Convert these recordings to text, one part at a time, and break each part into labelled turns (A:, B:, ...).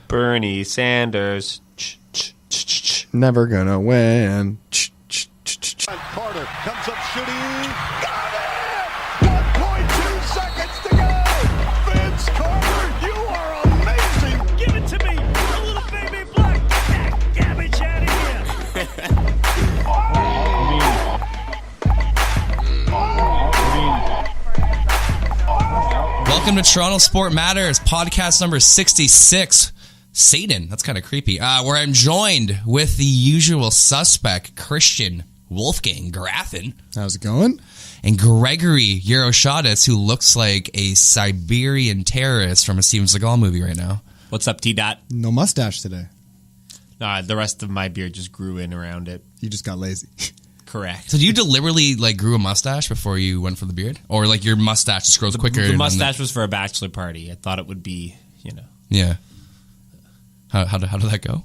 A: Bernie Sanders.
B: Never gonna win.
C: Carter comes up shooting. Got it! 1.2 seconds to go. Vince Carter, you are amazing.
D: Give it to me, a little baby black. Get that garbage out of here.
E: Welcome to Toronto Sport Matters, podcast number 66. Satan, that's kind of creepy. Where I'm joined with the usual suspect, Christian Wolfgang Graffin.
B: How's it going?
E: And Gregory Euroshatis, who looks like a Siberian terrorist from a Steven Seagal movie right now.
A: What's up, T-Dot?
B: No mustache today.
A: The rest of my beard just grew in around it.
B: You just got lazy.
A: Correct.
E: So do you deliberately grew a mustache before you went for the beard? Or your mustache just grows quicker?
A: The mustache was for a bachelor party. I thought it would be,
E: Yeah. How did that go?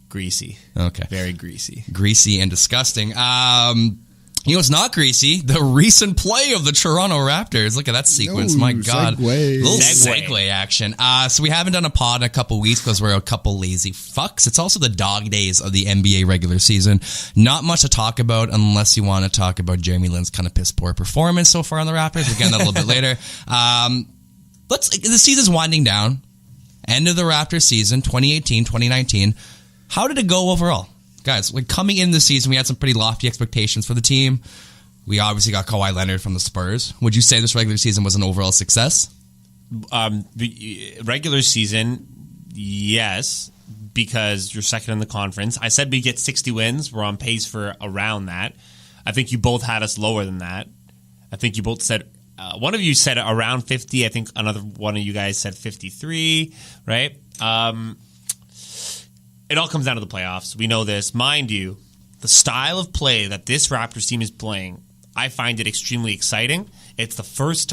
A: Greasy.
E: Okay.
A: Very greasy.
E: Greasy and disgusting. It's not greasy. The recent play of the Toronto Raptors. Look at that sequence.
B: No,
E: My God.
B: segue.
E: Little
A: Segue.
E: segue action. So we haven't done a pod in a couple weeks because we're a couple lazy fucks. It's also the dog days of the NBA regular season. Not much to talk about unless you want to talk about Jeremy Lin's kind of piss poor performance so far on the Raptors. We'll get that a little bit later. The season's winding down. End of the Raptors season, 2018-2019. How did it go overall? Guys, coming in the season, we had some pretty lofty expectations for the team. We obviously got Kawhi Leonard from the Spurs. Would you say this regular season was an overall success?
A: The regular season, yes, because you're second in the conference. I said we get 60 wins. We're on pace for around that. I think you both had us lower than that. I think you both said... one of you said around 50. I think another one of you guys said 53, right? It all comes down to the playoffs. We know this. Mind you, the style of play that this Raptors team is playing, I find it extremely exciting. It's the first,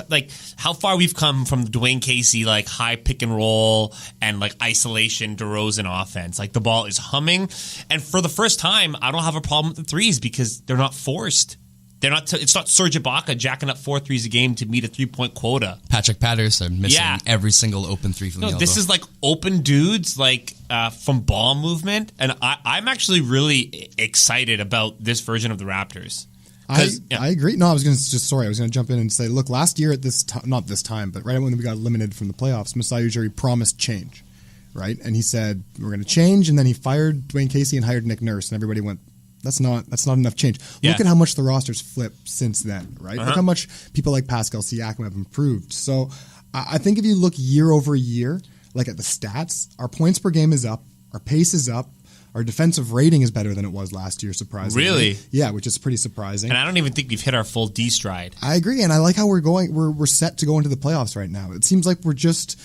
A: how far we've come from the Dwayne Casey, high pick and roll and, isolation DeRozan offense. The ball is humming. And for the first time, I don't have a problem with the threes because they're not forced. They're not. It's not Serge Ibaka jacking up 4 threes a game to meet a 3-point quota.
E: Patrick Patterson missing every single open three from the elbow.
A: This is open dudes from ball movement, and I'm actually really excited about this version of the Raptors.
B: I agree. No, I was going to jump in and say, look, last year at this time, not this time, but right when we got eliminated from the playoffs, Masai Ujiri promised change, right? And he said we're going to change, and then he fired Dwayne Casey and hired Nick Nurse, and everybody went, That's not enough change. Look at how much the roster's flipped since then, right? Look how much people like Pascal Siakam have improved. So I think if you look year over year, at the stats, our points per game is up, our pace is up, our defensive rating is better than it was last year, surprisingly.
A: Really?
B: Yeah, which is pretty surprising.
A: And I don't even think we've hit our full D stride.
B: I agree, and I like how we're going. We're set to go into the playoffs right now. It seems like we're just,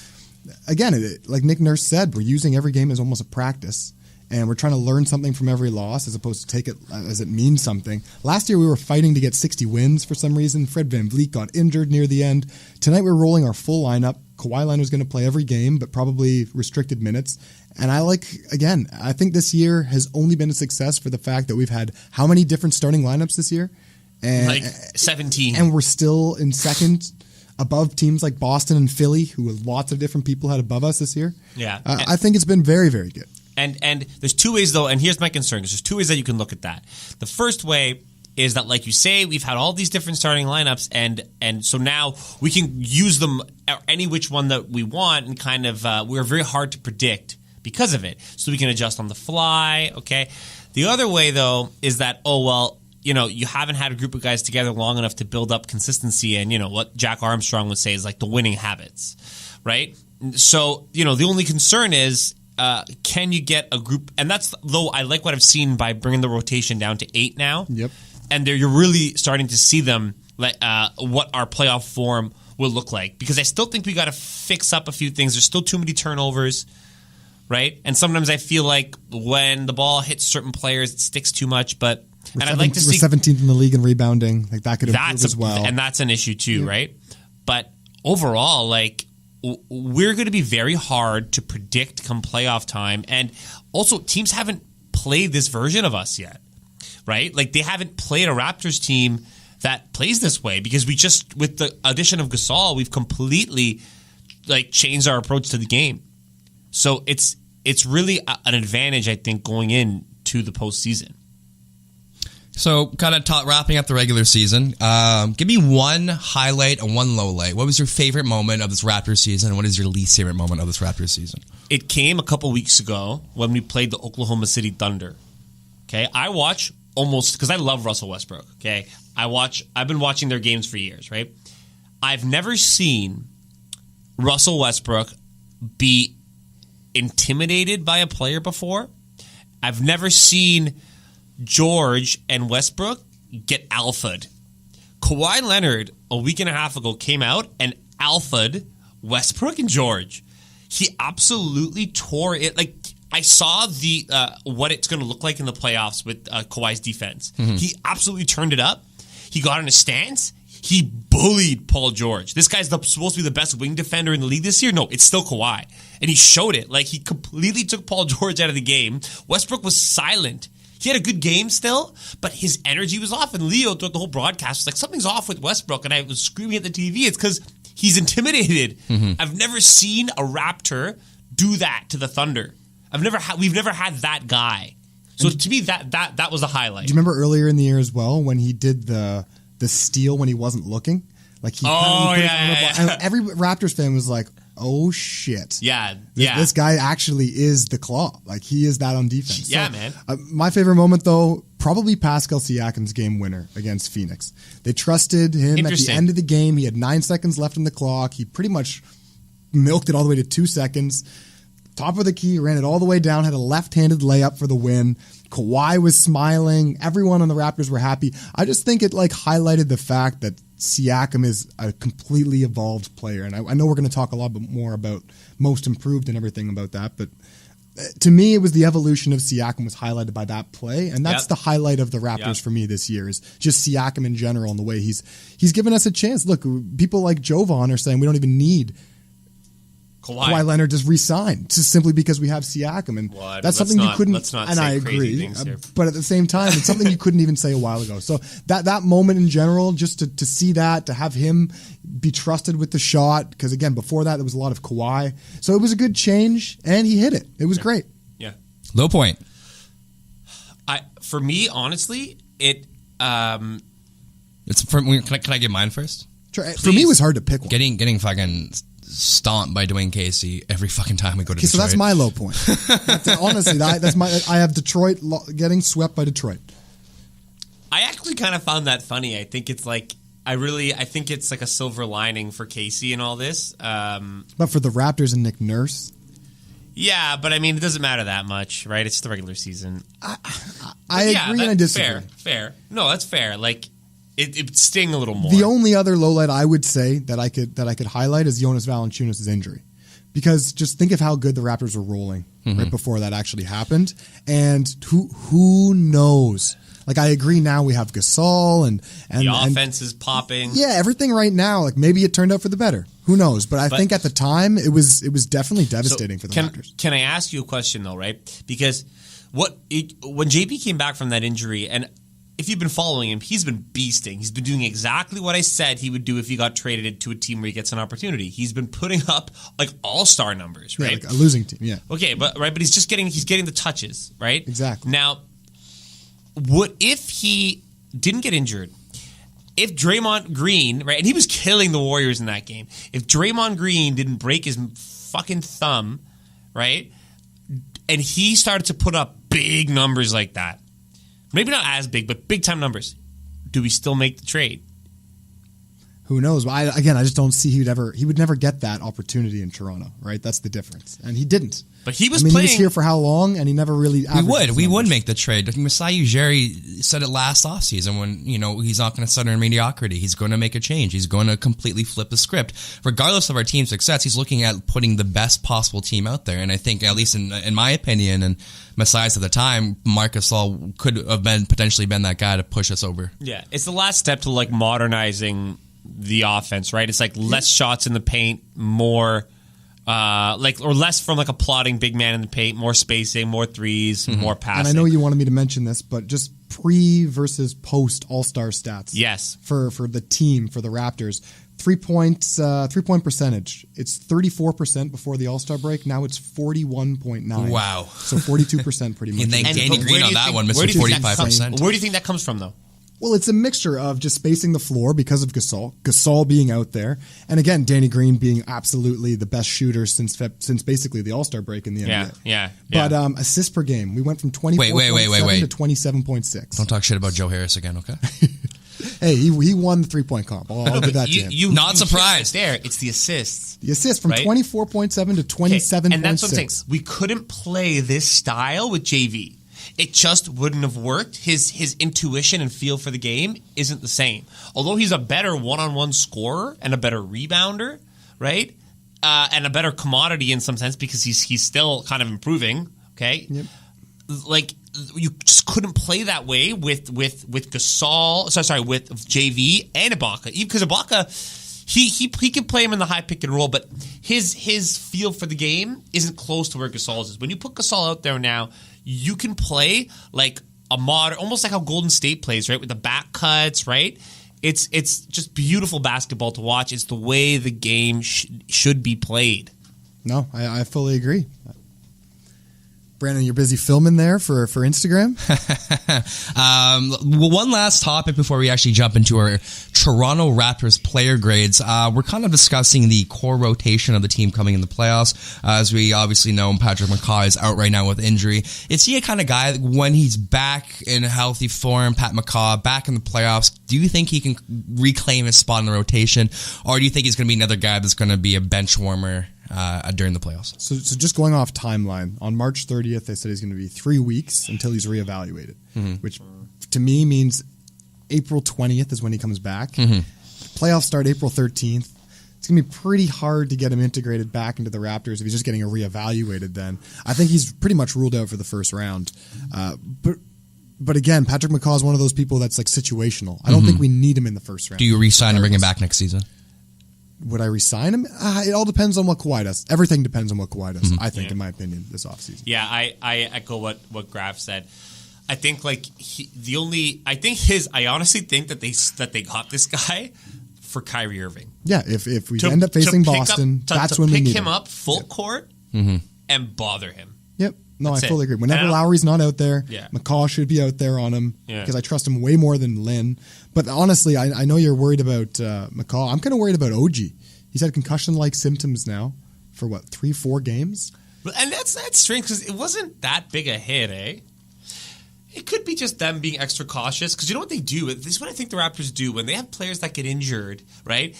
B: again, like Nick Nurse said, we're using every game as almost a practice. And we're trying to learn something from every loss as opposed to take it as it means something. Last year, we were fighting to get 60 wins for some reason. Fred VanVleet got injured near the end. Tonight, we're rolling our full lineup. Kawhi Leonard's going to play every game, but probably restricted minutes. And I think this year has only been a success for the fact that we've had how many different starting lineups this year? And
A: 17.
B: And we're still in second above teams like Boston and Philly, who lots of different people had above us this year.
A: Yeah.
B: I think it's been very, very good.
A: And there's two ways, though, and here's my concern, because there's two ways that you can look at that. The first way is that, like you say, we've had all these different starting lineups, and so now we can use them any which one that we want, and kind of we're very hard to predict because of it. So we can adjust on the fly, okay? The other way, though, is that, you haven't had a group of guys together long enough to build up consistency, and, what Jack Armstrong would say is the winning habits, right? So, the only concern is, can you get a group? And that's, though, I like what I've seen by bringing the rotation down to 8 now.
B: Yep.
A: And you're really starting to see them, what our playoff form will look like. Because I still think we got to fix up a few things. There's still too many turnovers, right? And sometimes I feel like when the ball hits certain players, it sticks too much. But I'd like to see
B: 17th in the league in rebounding. That could improve as well.
A: And that's an issue too, right? But overall, we're going to be very hard to predict come playoff time. And also, teams haven't played this version of us yet, right? They haven't played a Raptors team that plays this way because we just, with the addition of Gasol, we've completely, changed our approach to the game, So it's really an advantage, I think, going into the postseason.
E: So, kind of wrapping up the regular season, give me one highlight and one low light. What was your favorite moment of this Raptors season, and what is your least favorite moment of this Raptors season?
A: It came a couple weeks ago when we played the Oklahoma City Thunder. Okay, I watch almost, because I love Russell Westbrook. Okay, I've been watching their games for years. Right, I've never seen Russell Westbrook be intimidated by a player before. I've never seen George and Westbrook get alphaed. Kawhi Leonard a week and a half ago came out and alphaed Westbrook and George. He absolutely tore it. Like, I saw the what it's going to look like in the playoffs with Kawhi's defense. Mm-hmm. He absolutely turned it up. He got in a stance. He bullied Paul George. This guy's supposed to be the best wing defender in the league this year. No, it's still Kawhi. And he showed it. Like, he completely took Paul George out of the game. Westbrook was silent. He had a good game still, but his energy was off. And Leo, throughout the whole broadcast, was like, something's off with Westbrook. And I was screaming at the TV. It's because he's intimidated. Mm-hmm. I've never seen a Raptor do that to the Thunder. We've never had that guy. So to me, that was a highlight.
B: Do you remember earlier in the year as well when he did the steal when he wasn't looking? Like he and every Raptors fan was like, oh shit.
A: Yeah.
B: This guy actually is the claw. Like, he is that on defense.
A: Yeah,
B: so,
A: man.
B: My favorite moment, though, probably Pascal Siakam's game winner against Phoenix. They trusted him at the end of the game. He had 9 seconds left on the clock. He pretty much milked it all the way to 2 seconds. Top of the key, ran it all the way down, had a left-handed layup for the win. Kawhi was smiling. Everyone on the Raptors were happy. I just think it highlighted the fact that Siakam is a completely evolved player. And I know we're going to talk a lot more about most improved and everything about that, but to me, it was the evolution of Siakam was highlighted by that play, and that's the highlight of the Raptors for me this year, is just Siakam in general and the way he's given us a chance. Look, people like Jovan are saying we don't even need Kawhi Leonard just re-signed just simply because we have Siakam, and that's something you couldn't.
A: Let's not
B: and
A: say
B: I
A: crazy
B: agree,
A: things here.
B: But at the same time, it's something you couldn't even say a while ago. So that moment in general, just to see that, to have him be trusted with the shot, because again, before that there was a lot of Kawhi, so it was a good change, and he hit it. It was great.
A: Yeah.
E: Low point.
A: For me, honestly, it.
E: It's from. Can I give mine first?
B: For me, it was hard to pick one.
E: Getting fucking stomped by Dwayne Casey every fucking time we go to Detroit.
B: So that's my low point. Honestly, that's my. I have Detroit getting swept by Detroit.
A: I actually kind of found that funny. I think it's like I think it's like a silver lining for Casey and all this.
B: But for the Raptors and Nick Nurse.
A: Yeah, but I mean, it doesn't matter that much, right? It's the regular season.
B: I agree and I disagree.
A: Fair. No, that's fair. Like, it sting a little more.
B: The only other lowlight I would say that I could highlight is Jonas Valanciunas' injury, because just think of how good the Raptors were rolling right before that actually happened, and who knows. Like, I agree now we have Gasol and
A: the offense is popping.
B: Yeah, everything right now, like maybe it turned out for the better. Who knows? But I think at the time it was definitely devastating for the Raptors.
A: Can I ask you a question though, right? Because when JP came back from that injury, and if you've been following him, he's been beasting. He's been doing exactly what I said he would do if he got traded to a team where he gets an opportunity. He's been putting up like all-star numbers, right?
B: Yeah, like a losing team, yeah.
A: Okay, but he's getting the touches, right?
B: Exactly.
A: Now, what if he didn't get injured? If Draymond Green, right, and he was killing the Warriors in that game. If Draymond Green didn't break his fucking thumb, right, and he started to put up big numbers like that, maybe not as big, but big time numbers, do we still make the trade?
B: Who knows? I just don't see he would never get that opportunity in Toronto, right? That's the difference. And he didn't.
A: But he was
B: playing. He was here for how long, and he never really.
E: We would make the trade. Masai Ujiri said it last offseason when, he's not going to settle in mediocrity. He's going to make a change. He's going to completely flip the script. Regardless of our team's success, he's looking at putting the best possible team out there. And I think, at least in my opinion, and Masai's at the time, Marc Gasol could have potentially been that guy to push us over.
A: Yeah, it's the last step to like modernizing the offense, right? It's like less shots in the paint, more or less from like a plotting big man in the paint, more spacing, more threes, more passing.
B: And I know you wanted me to mention this, but just pre versus post All-Star stats.
A: Yes.
B: For the team, for the Raptors. 3-point percentage. It's 34% before the All-Star break. Now it's 41.9.
E: Wow.
B: So 42% pretty much.
E: And then Danny
A: but
E: Green
A: where
E: on
A: do you
E: that
A: think-
E: one,
A: where do
E: Mr.
A: you think that
E: 45%.
A: comes- Where do you think that comes from, though?
B: Well, it's a mixture of just spacing the floor because of Gasol being out there, and again, Danny Green being absolutely the best shooter since basically the All-Star break in the NBA.
A: Yeah.
B: But assists per game, we went from 24.7 to 27.6.
E: Don't talk shit about Joe Harris again, okay?
B: Hey, he won the 3-point comp. I'll give that to him.
E: Not surprised.
A: There, it's the assists.
B: The assist from
A: Right?
B: 24.7 to 27.6.
A: And that's what I'm saying. We couldn't play this style with JV. It just wouldn't have worked. His intuition and feel for the game isn't the same. Although he's a better one-on-one scorer and a better rebounder, right? And a better commodity in some sense because he's still kind of improving. Okay,
B: Yep.
A: Like you just couldn't play that way with Gasol. Sorry, with JV and Ibaka. Because Ibaka, he can play him in the high pick and roll, but his feel for the game isn't close to where Gasol's is. When you put Gasol out there now, you can play like a modern, almost like how Golden State plays, right? With the back cuts, right? It's just beautiful basketball to watch. It's the way the game should be played.
B: No, I fully agree. Brandon, you're busy filming there for Instagram?
E: One last topic before we actually jump into our Toronto Raptors player grades. We're kind of discussing the core rotation of the team coming in the playoffs. As we obviously know, Patrick McCaw is out right now with injury. Is he a kind of guy that when he's back in healthy form, Pat McCaw, back in the playoffs, do you think he can reclaim his spot in the rotation? Or do you think he's going to be another guy that's going to be a bench warmer during the playoffs?
B: So just going off timeline, on March 30th, they said he's going to be 3 weeks until he's reevaluated, which to me means April 20th is when he comes back. Playoffs start April 13th. It's going to be pretty hard to get him integrated back into the Raptors if he's just getting a reevaluated then. I think he's pretty much ruled out for the first round. But again, Patrick McCaw is one of those people that's like situational. I don't think we need him in the first round.
E: Do you re-sign and bring him back next season?
B: Would I resign him? It all depends on what Kawhi does. Everything depends on what Kawhi does, I think, in my opinion, this offseason.
A: Yeah, I echo what Graf said. I think I honestly think that they got this guy for Kyrie Irving.
B: Yeah, if we end up facing Boston, that's when we need
A: pick him up full court and bother him.
B: Yep. No,
A: That's
B: I fully
A: it.
B: agree. Whenever Lowry's not out there,
A: Yeah.
B: McCaw should be out there on him
A: Yeah.
B: because I trust him way more than Lynn. But honestly, I know you're worried about McCaw. I'm kind of worried about OG. He's had concussion-like symptoms now for, 3-4 games?
A: And that's strange because it wasn't that big a hit, eh? It could be just them being extra cautious because you know what they do. This is what I think the Raptors do when they have players that get injured. Right?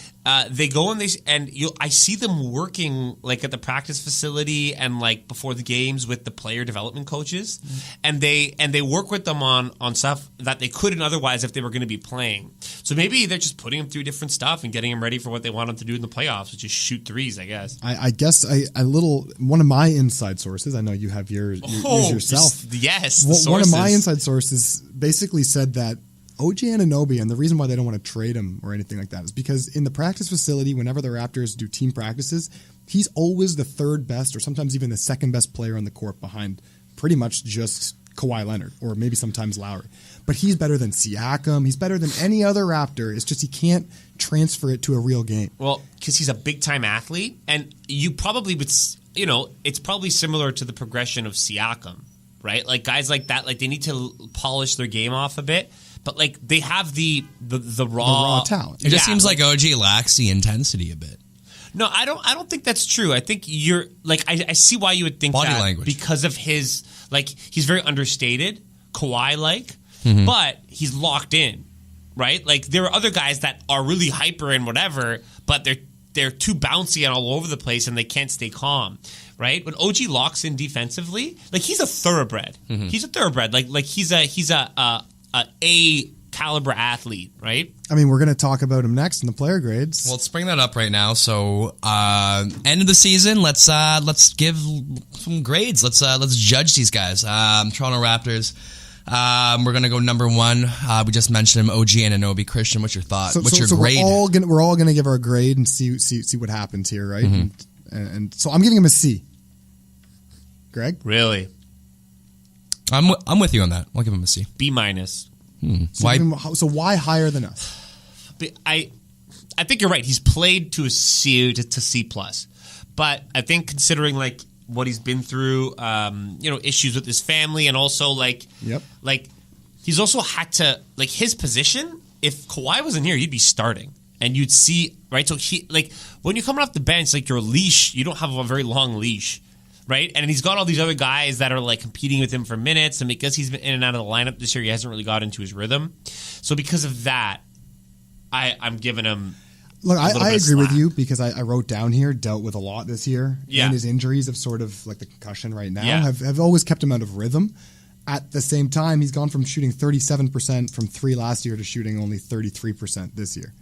A: They go and I see them working like at the practice facility and like before the games with the player development coaches, and they work with them on stuff that they couldn't otherwise if they were going to be playing. So maybe they're just putting them through different stuff and getting them ready for what they want them to do in the playoffs, which is shoot threes, I guess.
B: I guess one of my inside sources, I know you have yours yourself.
A: Yes,
B: One of my inside sources basically said that OG Anunoby, and the reason why they don't want to trade him or anything like that is because in the practice facility, whenever the Raptors do team practices, he's always the third best or sometimes even the second best player on the court behind pretty much just Kawhi Leonard or maybe sometimes Lowry. But he's better than Siakam. He's better than any other Raptor. It's just he can't transfer it to a real game.
A: Well, because he's a big-time athlete, and you probably would, it's probably similar to the progression of Siakam, right? Like guys like that, like they need to polish their game off a bit, but like they have the raw
B: talent.
E: It just seems like OG lacks the intensity a bit.
A: No, I don't think that's true. I think you're like I see why you would think
E: Body
A: that
E: language.
A: because of his he's very understated, Kawhi-like, but he's locked in, right? Like there are other guys that are really hyper and whatever, but they're too bouncy and all over the place and they can't stay calm, right? When OG locks in defensively, like he's a thoroughbred. He's a thoroughbred. Like he's a caliber athlete, right?
B: I mean, we're going to talk about him next in the player grades.
E: Well, let's bring that up right now. So, end of the season, let's give some grades. Let's judge these guys. Toronto Raptors. We're gonna go number one. We just mentioned him, OG Anunoby. Christian, what's your thought? What's your grade?
B: We're all gonna give our grade and see what happens here, right? And so I'm giving him a C. Greg,
A: Really?
E: I'm with you on that. I'll give him a C.
A: B-.
B: So why higher than us?
A: I I think you're right. He's played to a C to C plus, but I think considering like what he's been through, issues with his family, and also like he's also had to like his position. If Kawhi wasn't here, he'd be starting, and you'd see right. So he like when you're coming off the bench, like your leash, you don't have a very long leash. Right, and he's got all these other guys that are like competing with him for minutes, and because he's been in and out of the lineup this year, he hasn't really got into his rhythm. So because of that, I'm giving him.
B: Look, I agree with you because I wrote down here dealt with a lot this year, and his injuries have sort of like the concussion right now have always kept him out of rhythm. At the same time, he's gone from shooting 37% from 3 last year to shooting only 33% this year.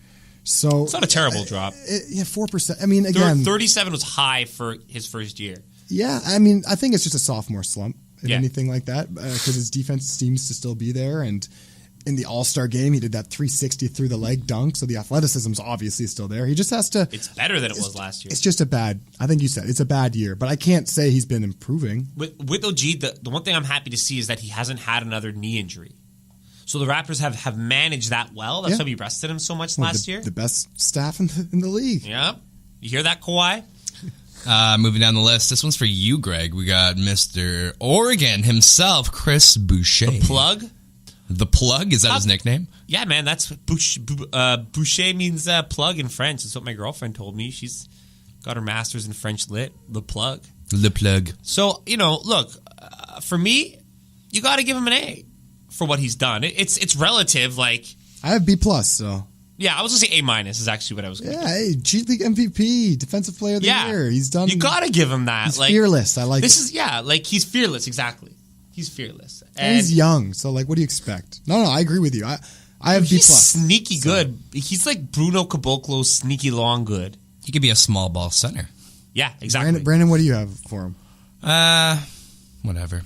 B: So
A: it's not a terrible drop.
B: 4%. I mean, again,
A: 37 was high for his first year.
B: Yeah, I mean, I think it's just a sophomore slump, if anything like that, because his defense seems to still be there. And in the All-Star game, he did that 360 through the leg dunk, so the athleticism's obviously still there. He just has to...
A: It's better than it was last year.
B: It's just I think you said, it's a bad year, but I can't say he's been improving.
A: With OG, the one thing I'm happy to see is that he hasn't had another knee injury. So the Raptors have managed that well. That's why we rested him so much last year.
B: The best staff in the league.
A: Yeah. You hear that, Kawhi?
E: Moving down the list, this one's for you, Greg. We got Mr. Oregon himself, Chris Boucher.
A: The plug?
E: The plug? Is that his nickname?
A: Yeah, man. That's Boucher means plug in French. That's what my girlfriend told me. She's got her master's in French lit. The plug.
E: The plug.
A: So, look, for me, you got to give him an A for what he's done. It's relative. Like
B: I have B plus, so...
A: Yeah, I was going to say A- is actually what I was going to say.
B: Yeah, hey, G League MVP, Defensive Player of the Year. He's done...
A: You got to give him that.
B: He's fearless. I like
A: this. He's fearless, exactly. He's fearless.
B: And he's young, so, what do you expect? No, I agree with you. I have B+.
A: He's sneaky good. He's like Bruno Caboclo's sneaky long good.
E: He could be a small ball center.
A: Yeah, exactly.
B: Brandon, what do you have for him?
E: Whatever.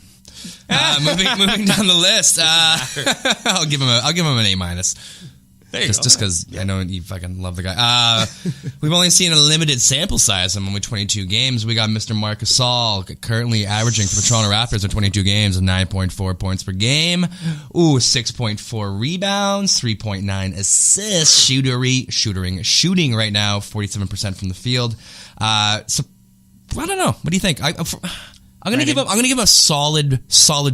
E: Moving down the list, I'll give him an A-. Just because I know you fucking love the guy. We've only seen a limited sample size of him with 22 games. We got Mr. Marc Gasol currently averaging for the Toronto Raptors in 22 games of 9.4 points per game. 6.4 rebounds, 3.9 assists, shooting right now 47% from the field. So I don't know. What do you think? I'm gonna give him a solid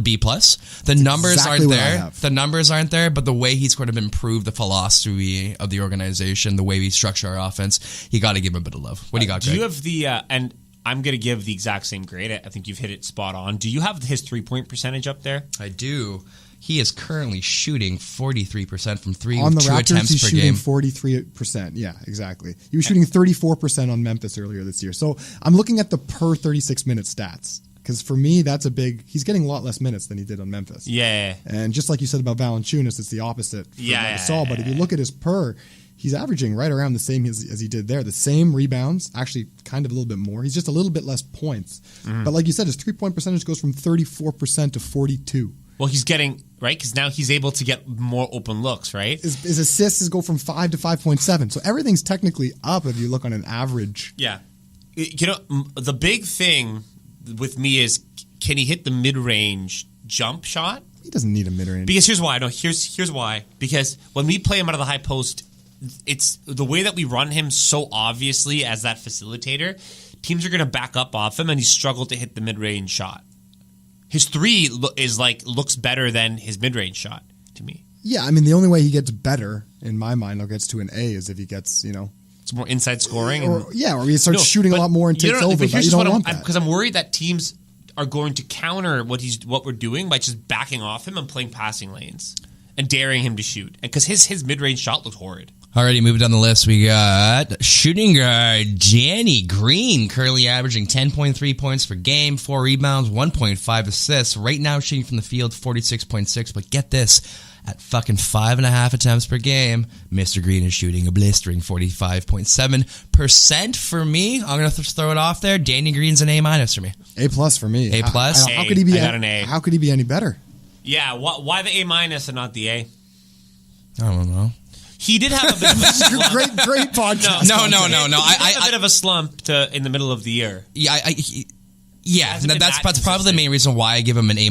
E: B plus. The numbers aren't there. The numbers aren't there, but the way he's sort of improved the philosophy of the organization, the way we structure our offense, you got to give him a bit of love. What do you got, Greg?
A: Do you have the and I'm gonna give the exact same grade. I think you've hit it spot on. Do you have his 3-point percentage up there?
E: I do. He is currently shooting 43% from three
B: on the
E: two
B: Raptors,
E: attempts
B: he's
E: per
B: shooting
E: game.
B: 43%. Yeah, exactly. He was shooting 34% on Memphis earlier this year. So I'm looking at the per 36-minute stats. Because for me, that's a big... He's getting a lot less minutes than he did on Memphis.
A: Yeah.
B: And just like you said about Valanciunas, it's the opposite for Gasol. But if you look at his per, he's averaging right around the same as he did there. The same rebounds, actually kind of a little bit more. He's just a little bit less points. Mm-hmm. But like you said, his 3-point percentage goes from 34% to 42%.
A: Well, he's getting... Right? Because now he's able to get more open looks, right?
B: His assists go from 5 to 5.7. So everything's technically up if you look on an average.
A: Yeah. The big thing... with me is, can he hit the mid-range jump shot?
B: He doesn't need a mid-range.
A: Because here's why. No, here's why. Because when we play him out of the high post, it's the way that we run him so obviously as that facilitator, teams are going to back up off him, and he's struggled to hit the mid-range shot. His 3 looks better than his mid-range shot to me.
B: Yeah, I mean, the only way he gets better, in my mind, or gets to an A is if he gets,
A: it's more inside scoring.
B: Or he starts shooting a lot more and takes over. But you don't want that.
A: Because I'm worried that teams are going to counter what we're doing by just backing off him and playing passing lanes and daring him to shoot. And because his mid-range shot looks horrid.
E: Alrighty, moving down the list, we got shooting guard Danny Green, currently averaging 10.3 points per game, 4 rebounds, 1.5 assists. Right now, shooting from the field 46.6. But get this. At fucking 5.5 attempts per game, Mr. Green is shooting a blistering 45.7% for me. I'm going to throw it off there. Danny Green's an A- for me.
B: A+ for me.
E: A+?
B: How could he be?
A: I got an A.
B: How could he be any better?
A: Yeah, why the A- and not the A?
E: I don't know.
A: He did have a bit of a slump.
B: great podcast.
E: No.
A: He had a bit of a slump in the middle of the year.
E: Yeah, that's probably the main reason why I give him an A-.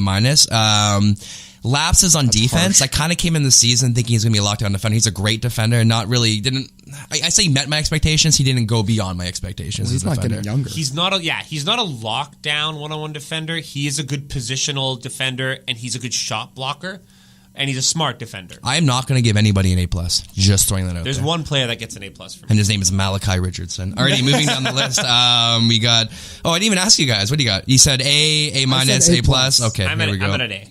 E: lapses on defense. I kind of came in the season thinking he's going to be a lockdown defender. He's a great defender, and not really didn't. I say he met my expectations. He didn't go beyond my expectations.
B: Well, he's not getting younger.
A: He's not a lockdown one-on-one defender. He is a good positional defender, and he's a good shot blocker, and he's a smart defender.
E: I am not going to give anybody an A+. Just throwing that out
A: There's
E: there.
A: one player that gets an A+ for me.
E: And his name is Malachi Richardson. Alrighty, moving down the list. We got. Oh, I didn't even ask you guys. What do you got? You said A minus, A+. Okay, here we go.
A: I'm at an A.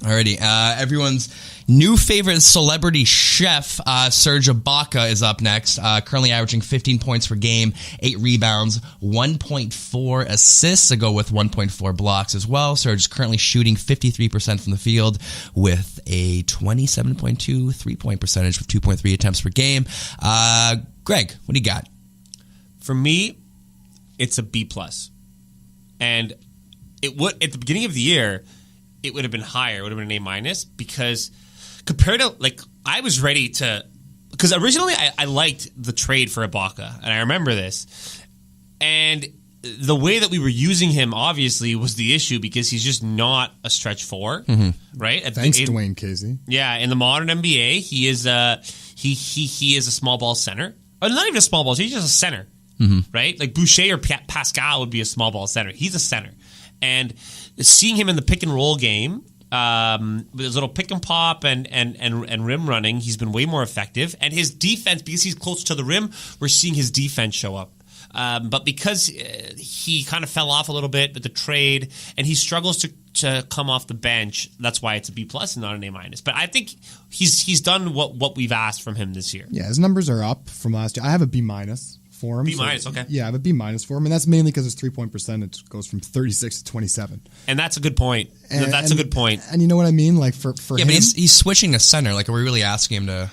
E: Alrighty. Everyone's new favorite celebrity chef, Serge Ibaka, is up next. Currently averaging 15 points per game, 8 rebounds, 1.4 assists to go with 1.4 blocks as well. Serge is currently shooting 53% from the field with a 27.2 3-point percentage with 2.3 attempts per game. Greg, what do you got?
A: For me, it's a B+. And it would, at the beginning of the year, it would have been higher. It would have been an A- because compared to, like, I was ready to, because originally I liked the trade for Ibaka, and I remember this. And the way that we were using him, obviously, was the issue because he's just not a stretch four, right?
B: Thanks, Dwayne Casey.
A: Yeah, in the modern NBA, he is he is a small ball center. Or not even a small ball, he's just a center, right? Like Boucher or Pascal would be a small ball center. He's a center. And seeing him in the pick and roll game, with his little pick and pop and rim running, he's been way more effective. And his defense, because he's close to the rim, we're seeing his defense show up. But because he kind of fell off a little bit with the trade, and he struggles to come off the bench, that's why it's a B+ and not an A-. But I think he's done what we've asked from him this year.
B: Yeah, his numbers are up from last year. I have a B- for him.
A: B-, okay.
B: Yeah, I have a B- for him, and that's mainly because his 3-point percentage goes from 36 to 27.
A: And that's a good point. That's a good point.
B: And you know what I mean? Like for
E: Yeah,
B: him,
E: but he's switching to center. Like, are we really asking him to,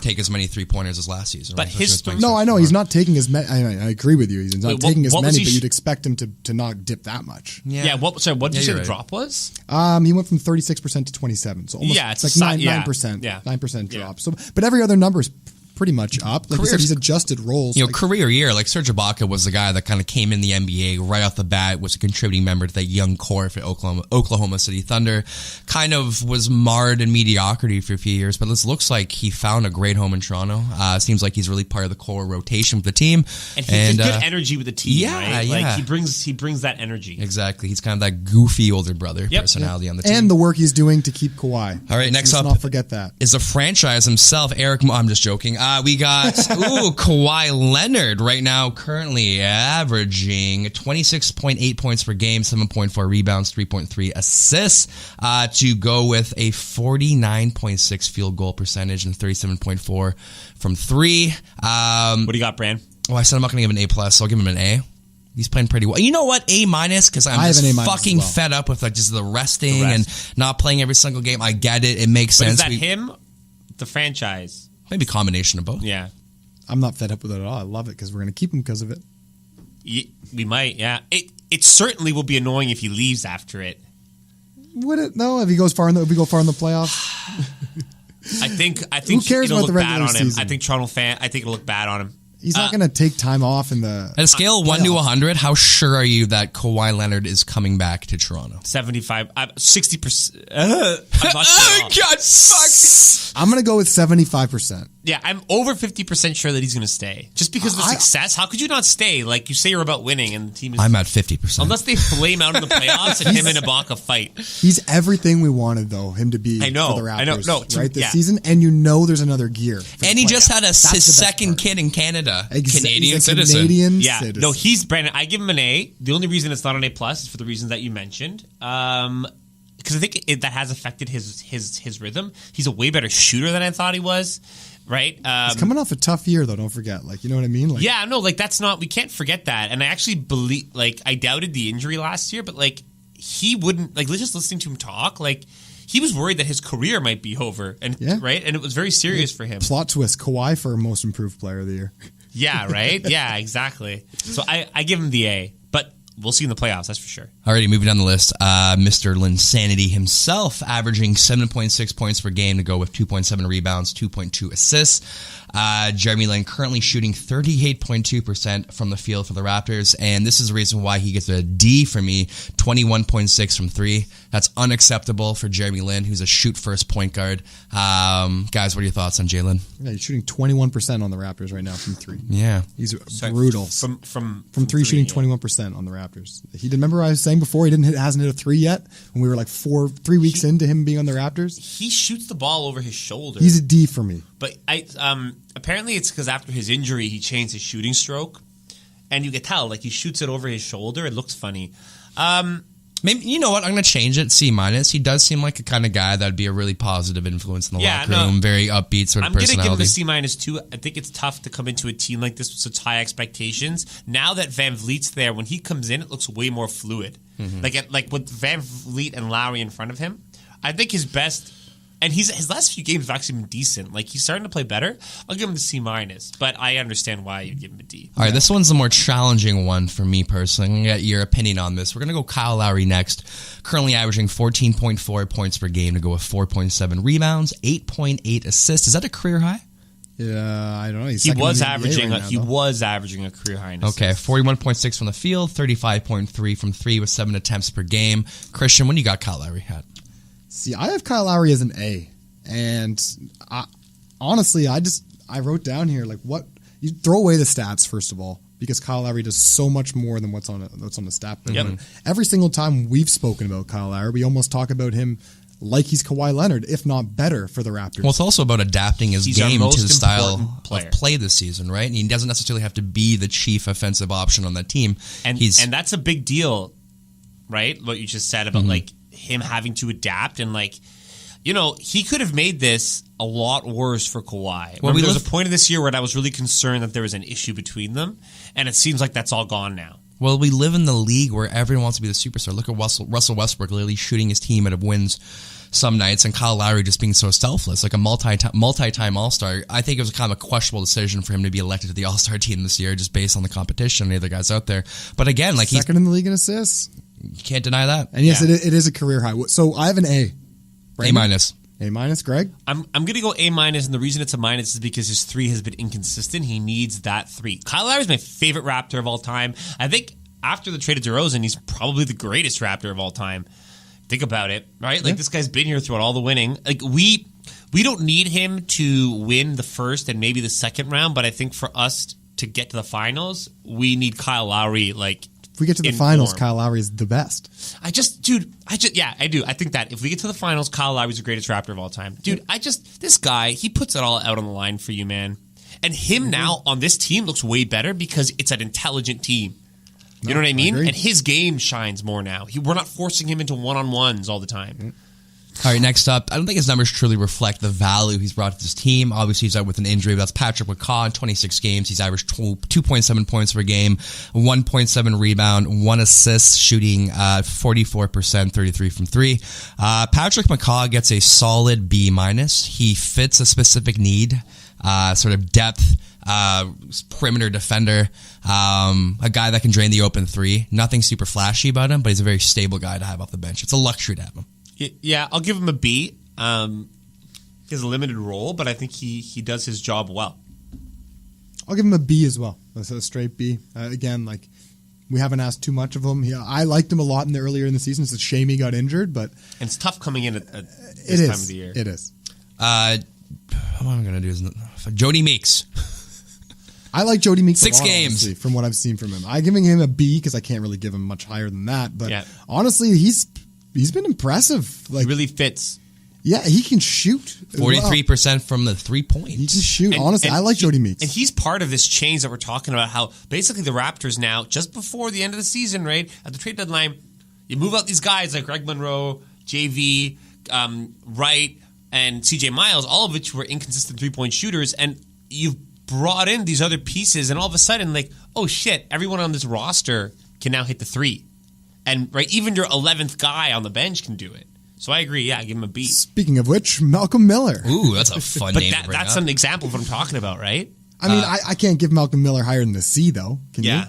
E: take as many 3-pointers as last season?
A: But
B: I know he's not taking as many. I agree with you. He's not taking as many, but you'd expect him to not dip that much.
A: Yeah. What did you say the drop was?
B: He went from 36% to 27. So almost it's like 9%.
A: Yeah.
B: 9% drop. So, but every other number is pretty much up. Like you said, he's adjusted roles.
E: Career year, like Serge Ibaka was the guy that kind of came in the NBA right off the bat, was a contributing member to that young core for Oklahoma City Thunder. Kind of was marred in mediocrity for a few years, but this looks like he found a great home in Toronto. Seems like he's really part of the core rotation with the team.
A: And he's good energy with the team, right?
E: Yeah.
A: Like he brings that energy.
E: Exactly. He's kind of that goofy older brother personality on the team.
B: And the work he's doing to keep Kawhi.
E: All right, next up.
B: Let's not forget that.
E: Is the franchise himself, Eric. I'm just joking. We got Kawhi Leonard right now, currently averaging 26.8 points per game, 7.4 rebounds, 3.3 assists, to go with a 49.6 field goal percentage and 37.4 from three.
A: What do you got, Bran?
E: I said I'm not going to give him an A+, so I'll give him an A. He's playing pretty well. You know what? A-, because I'm just fucking fed up with just the resting and not playing every single game. I get it. It makes sense.
A: Is that him? The franchise?
E: Maybe a combination of both.
A: Yeah.
B: I'm not fed up with it at all. I love it because we're going to keep him because of it.
A: We might, yeah. It certainly will be annoying if he leaves after it.
B: Would it? No, if we go far in the playoffs.
A: I think
B: Who cares
A: it'll
B: about
A: look
B: the
A: bad
B: regular
A: on him.
B: season?
A: I think I think it'll look bad on him.
B: He's not going to take time off in the.
E: At a scale of 1 to 100, how sure are you that Kawhi Leonard is coming back to Toronto?
A: 75, 60%. I'm not sure.
E: God, fuck.
B: I'm going to go with 75%.
A: Yeah, I'm over 50% sure that he's going to stay. Just because of the success. How could you not stay? Like, you say you're about winning and the team is...
E: I'm at 50%.
A: Unless they flame out in the playoffs and him and Ibaka fight.
B: He's everything we wanted, though, him to be
A: for the
B: Raptors. This season, and there's another gear.
E: And he just had his second kid in Canada. Canadian citizen.
B: Canadian
A: citizen. No, he's Brandon. I give him an A. The only reason it's not an A+ is for the reasons that you mentioned. Because I think that has affected his rhythm. He's a way better shooter than I thought he was. Right?
B: He's coming off a tough year, though. Don't forget. You know what I mean?
A: That's not. We can't forget that. And I actually believe. I doubted the injury last year, but he wouldn't. Just listening to him talk, he was worried that his career might be over, and right, and it was very serious for him.
B: Plot twist: Kawhi for most improved player of the year.
A: Yeah, right. Yeah, exactly. So I give him the A, but we'll see in the playoffs. That's for sure.
E: Alrighty, moving down the list, Mr. Linsanity himself, averaging 7.6 points per game to go with 2.7 rebounds, 2.2 assists. Jeremy Lin currently shooting 38.2% from the field for the Raptors, and this is the reason why he gets a D for me, 21.6 from 3. That's unacceptable for Jeremy Lin, who's a shoot-first point guard. Guys, what are your thoughts on Jalen?
B: Yeah, he's shooting 21% on the Raptors right now from 3.
E: Yeah.
B: He's brutal.
A: From
B: 3 shooting 21% on the Raptors. He remember I was saying before hasn't hit a 3 yet when we were like 3 weeks into him being on the Raptors.
A: He shoots the ball over his shoulder.
B: He's a D for me.
A: But apparently it's because after his injury he changed his shooting stroke, and you can tell like he shoots it over his shoulder. It looks funny.
E: Maybe, you know what? I'm going to change it. C-. He does seem like a kind of guy that would be a really positive influence in the locker room. Very upbeat sort of personality.
A: I'm going to give him a C- too. I think it's tough to come into a team like this with such high expectations. Now that Van Vliet's there, when he comes in, it looks way more fluid. Mm-hmm. Like with Van Vliet and Lowry in front of him, I think his best. And his last few games have actually been decent. Like, he's starting to play better. I'll give him the C-, but I understand why you'd give him a D.
E: All right, this one's the more challenging one for me personally. I'm going to get your opinion on this. We're going to go Kyle Lowry next. Currently averaging 14.4 points per game to go with 4.7 rebounds, 8.8 assists. Is that a career high?
B: Yeah, I don't know.
A: He was averaging a career high in assists.
E: Okay, 41.6 from the field, 35.3 from 3 with 7 attempts per game. Christian, when you got Kyle Lowry at?
B: See, I have Kyle Lowry as an A, and honestly, I wrote down here like what you throw away the stats first of all because Kyle Lowry does so much more than what's on the stat board.
A: Yep.
B: Every single time we've spoken about Kyle Lowry, we almost talk about him like he's Kawhi Leonard, if not better for the Raptors.
E: Well, it's also about adapting his
A: He's
E: game
A: our
E: to the
A: most
E: style
A: important player.
E: of play this season, right? And he doesn't necessarily have to be the chief offensive option on that team.
A: And that's a big deal, right? What you just said about like him having to adapt and like, you know, he could have made this a lot worse for Kawhi. Well, there was a point of this year where I was really concerned that there was an issue between them, and it seems like that's all gone now.
E: Well, we live in the league where everyone wants to be the superstar. Look at Russell Westbrook literally shooting his team out of wins some nights, and Kyle Lowry just being so selfless, like a multi-time All-Star. I think it was kind of a questionable decision for him to be elected to the All-Star team this year just based on the competition and the other guys out there. But again, like
B: second in the league in assists.
E: You can't deny that.
B: And yes, it is a career high. So I have an A.
E: Brandon?
B: A-, Greg?
A: I'm going to go A-, and the reason it's a minus is because his 3 has been inconsistent. He needs that 3. Kyle Lowry is my favorite Raptor of all time. I think after the trade of DeRozan, he's probably the greatest Raptor of all time. Think about it, right? Like, this guy's been here throughout all the winning. Like, we don't need him to win the first and maybe the second round, but I think for us to get to the finals, we need Kyle Lowry, like,
B: if we get to the finals, Kyle Lowry is the best.
A: I do. I think that if we get to the finals, Kyle Lowry's the greatest Raptor of all time. Dude, this guy, he puts it all out on the line for you, man. And him now on this team looks way better because it's an intelligent team. You know what I mean? And his game shines more now. We're not forcing him into one-on-ones all the time.
E: All right, next up, I don't think his numbers truly reflect the value he's brought to this team. Obviously, he's out with an injury, but that's Patrick McCaw in 26 games. He's averaged 2.7 points per game, 1.7 rebound, 1 assist, shooting 44%, 33 from 3. Patrick McCaw gets a solid B-. He fits a specific need, sort of depth, perimeter defender, a guy that can drain the open 3. Nothing super flashy about him, but he's a very stable guy to have off the bench. It's a luxury to have him.
A: Yeah, I'll give him a B. He has a limited role, but I think he does his job well.
B: I'll give him a B as well. That's a straight B. Again, like, we haven't asked too much of him. I liked him a lot earlier in the season. It's a shame he got injured, but
A: and it's tough coming in at this time of the year.
B: It is.
E: What I'm going to do is Jody Meeks.
B: I like Jody Meeks
E: 6
B: a lot,
E: games.
B: honestly, from what I've seen from him. I'm giving him a B because I can't really give him much higher than that. But honestly, he's been impressive. Like,
A: he really fits.
B: Yeah, he can shoot.
E: 43% from the 3-point.
B: He can shoot. Honestly, I like Jody Meeks.
A: And he's part of this change that we're talking about, how basically the Raptors now, just before the end of the season, right, at the trade deadline, you move out these guys like Greg Monroe, JV, Wright, and CJ Miles, all of which were inconsistent 3-point shooters, and you've brought in these other pieces, and all of a sudden, like, oh shit, everyone on this roster can now hit the 3. And right, even your 11th guy on the bench can do it. So I agree, yeah, I give him a B.
B: Speaking of which, Malcolm Miller.
E: Ooh, that's a fun name to bring
A: that's
E: up.
A: an example of what I'm talking about, right?
B: I mean, I can't give Malcolm Miller higher than a C, though. Can you?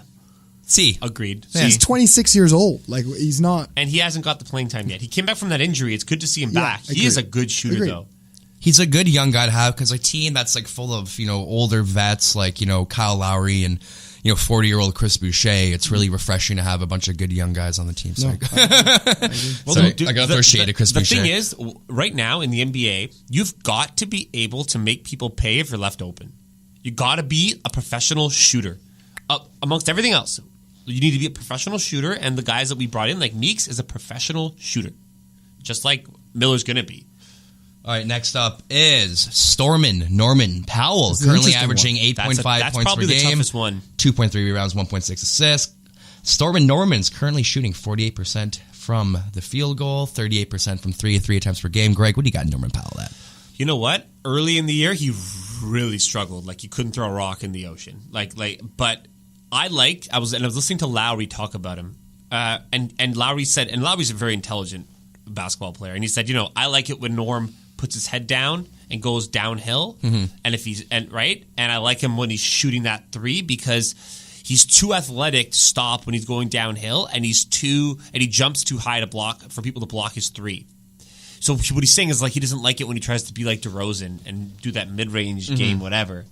E: C.
A: Agreed.
B: Yeah. He's 26 years old. Like, he's not...
A: And he hasn't got the playing time yet. He came back from that injury. It's good to see him back. He is a good shooter, though.
E: He's a good young guy to have because a team that's like full of, older vets like, Kyle Lowry and, 40-year-old Chris Boucher, it's really refreshing to have a bunch of good young guys on the team. Sorry. I got to throw shade at Chris Boucher.
A: The thing is, right now in the NBA, you've got to be able to make people pay if you're left open. You got to be a professional shooter. Amongst everything else, you need to be a professional shooter, and the guys that we brought in, like Meeks, is a professional shooter. Just like Miller's going to be.
E: All right, next up is Norman Powell, currently averaging 8.5 points per game. That's
A: probably the toughest one.
E: 2.3 rebounds, 1.6 assists. Norman's currently shooting 48% from the field goal, 38% from three attempts per game. Greg, what do you got in Norman Powell at?
A: You know what? Early in the year, he really struggled. Like, he couldn't throw a rock in the ocean. But I was listening to Lowry talk about him, and Lowry said, and Lowry's a very intelligent basketball player, and he said, I like it when Norm puts his head down and goes downhill, and I like him when he's shooting that three because he's too athletic to stop when he's going downhill, and he jumps too high to block for people to block his three. So what he's saying is like he doesn't like it when he tries to be like DeRozan and do that mid-range game, whatever.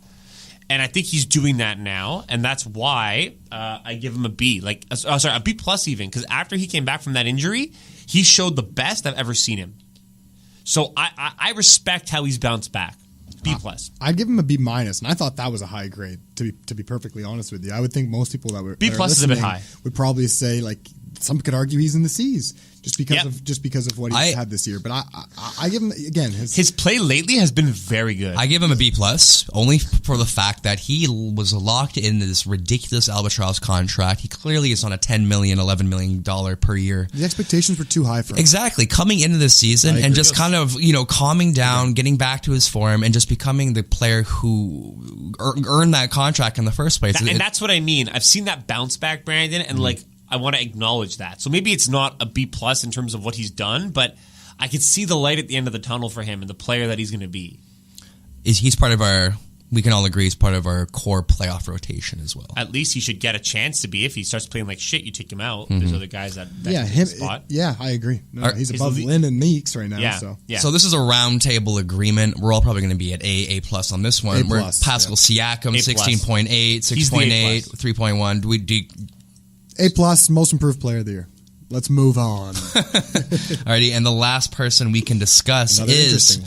A: And I think he's doing that now, and that's why I give him a B. A B plus even, because after he came back from that injury, he showed the best I've ever seen him. So I respect how he's bounced back. B plus.
B: I'd give him a B minus, and I thought that was a high grade. To be perfectly honest with you, I would think most people that were
A: B plus is a bit high.
B: Would probably say like some could argue he's in the C's just because of what he's had this year. But I give him again
A: his play lately has been very good.
E: I give him a B plus only for the fact that he was locked in this ridiculous albatross contract. He clearly is on a $10 million, $11 million per year.
B: The expectations were too high for him.
E: Exactly, coming into this season and just kind of calming down, getting back to his form, and just becoming the player who earned that contract in the first place.
A: And that's what I mean. I've seen that bounce back, Brandon, and I want to acknowledge that. So maybe it's not a B plus in terms of what he's done, but I could see the light at the end of the tunnel for him and the player that he's going to be.
E: He's part of we can all agree he's part of our core playoff rotation as well.
A: At least he should get a chance to be. If he starts playing like shit, you take him out. There's other guys that spot.
B: I agree. He's above Lynn and Meeks right now.
A: Yeah.
B: So
E: this is a round table agreement. We're all probably going to be at A plus on this one. We're Pascal Siakam, 16.8, 6.8, 3.1.
B: A plus, most improved player of the year. Let's move on.
E: Alrighty, and the last person we can discuss is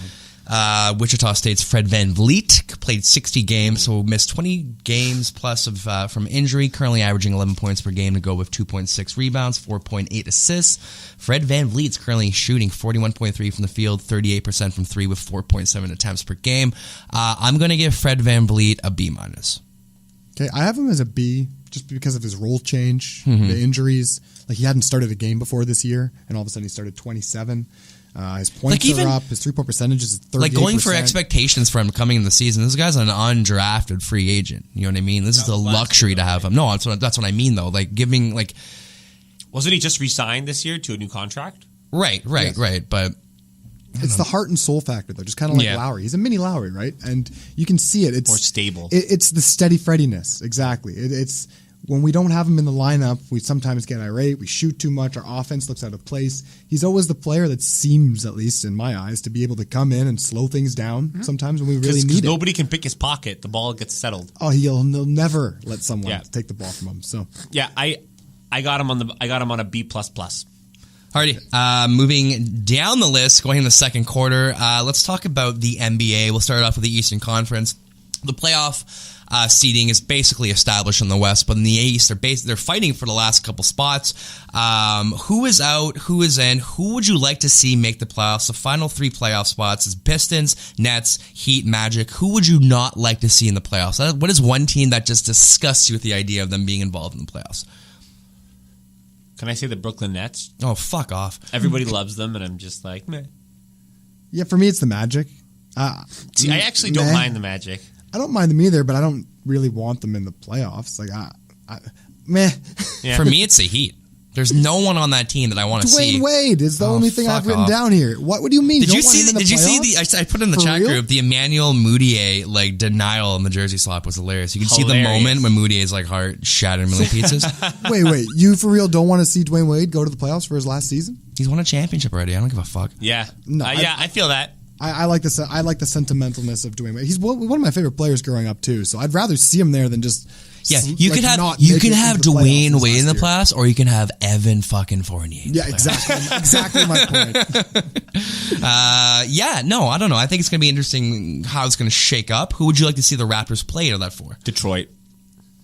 E: Wichita State's Fred VanVleet. Played 60 games, so missed 20 games plus from injury. Currently averaging 11 points per game to go with 2.6 rebounds, 4.8 assists. Fred VanVleet's currently shooting 41.3 from the field, 38% from three with 4.7 attempts per game. I'm going to give Fred VanVleet a B minus.
B: Okay, I have him as a B. Just because of his role change, the injuries. Like, he hadn't started a game before this year, and all of a sudden he started 27. His points are up. His three-point percentage is 38%.
E: Like, going for expectations for him coming in the season, this guy's an undrafted free agent. You know what I mean? This is a luxury to have him. No, that's what I mean, though. Like, giving, like...
A: Wasn't he just re-signed this year to a new contract?
E: Right, but...
B: It's the heart and soul factor, though. Just kind of like Lowry. He's a mini Lowry, right? And you can see it. It's
A: more stable.
B: It's the steady Freddiness. Exactly. It's when we don't have him in the lineup, we sometimes get irate. We shoot too much. Our offense looks out of place. He's always the player that seems, at least in my eyes, to be able to come in and slow things down sometimes when we really need it.
A: Nobody can pick his pocket. The ball gets settled.
B: Oh, he'll never let someone take the ball from him. So
A: yeah, I got him on a B plus plus.
E: Alrighty, moving down the list, going in the second quarter, let's talk about the NBA. We'll start off with the Eastern Conference. The playoff seeding is basically established in the West, but in the East, they're fighting for the last couple spots. Who is out? Who is in? Who would you like to see make the playoffs? The final three playoff spots is Pistons, Nets, Heat, Magic. Who would you not like to see in the playoffs? What is one team that just disgusts you with the idea of them being involved in the playoffs?
A: Can I say the Brooklyn Nets?
E: Oh, fuck off.
A: Everybody loves them, and I'm just like, meh.
B: Yeah, for me, it's the Magic.
A: See, I actually don't mind the Magic.
B: I don't mind them either, but I don't really want them in the playoffs. Like, meh.
E: Yeah. For me, it's the Heat. There's no one on that team that I want to see.
B: Dwayne Wade is the only thing I've written down here. What do you mean?
E: Did you see the? I put in the chat group the Emmanuel Mudiay like denial in the jersey swap was hilarious. You can see the moment when Moutier's like heart shattered in a million pieces.
B: Wait, you for real don't want to see Dwayne Wade go to the playoffs for his last season?
E: He's won a championship already. I don't give a fuck.
A: Yeah, no, I feel that.
B: I like this. I like the sentimentalness of doing it. He's one of my favorite players growing up too. So I'd rather see him there than just.
E: Yeah, you can have Dwayne Wade in the playoffs, or you can have Evan fucking Fournier.
B: Yeah, exactly my point.
E: I don't know. I think it's going to be interesting how it's going to shake up. Who would you like to see the Raptors play out of that for?
A: Detroit.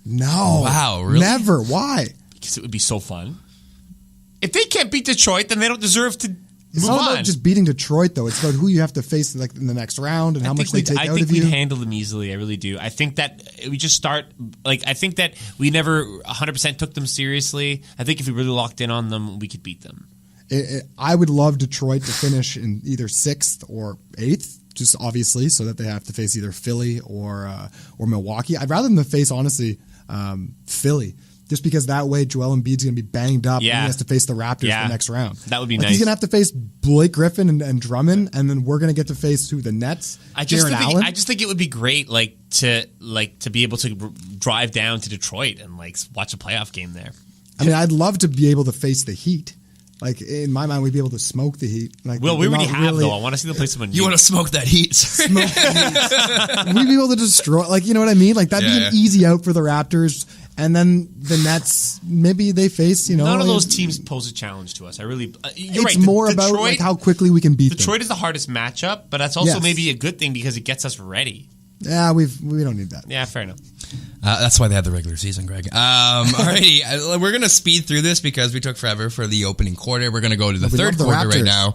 B: No.
E: Wow, really?
B: Never. Why?
A: Because it would be so fun. If they can't beat Detroit, then they don't deserve to
B: It's
A: move
B: not
A: on.
B: about just beating Detroit, though. It's about who you have to face in the next round and how much they take out of you.
A: I think we'd handle them easily. I really do. I think that we just start I think that we never 100% took them seriously. I think if we really locked in on them, we could beat them.
B: I would love Detroit to finish in either 6th or 8th, just obviously, so that they have to face either Philly or Milwaukee. I'd rather them to face, honestly, Philly. Just because that way Joel Embiid's going to be banged up and he has to face the Raptors the next round.
A: That would be nice.
B: He's going to have to face Blake Griffin and Drummond, and then we're going to get to face the Nets, Jarrett Allen.
A: I just think it would be great to be able to drive down to Detroit and watch a playoff game there.
B: I mean, I'd love to be able to face the Heat. In my mind, we'd be able to smoke the Heat.
A: Well, we already have, though. I want to see them play someone new.
E: You want to smoke that Heat?
B: Smoke the Heat. We'd be able to destroy, you know what I mean? That'd be an easy out for the Raptors. And then the Nets, maybe they face,
A: None of those teams pose a challenge to us. I really, you're right.
B: It's more about how quickly we can beat them.
A: Detroit is the hardest matchup, but that's also maybe a good thing because it gets us ready.
B: Yeah, we don't need that.
A: Yeah, fair enough.
E: That's why they have the regular season, Greg. Alrighty, we're going to speed through this because we took forever for the opening quarter. We're going to go to the third quarter right now.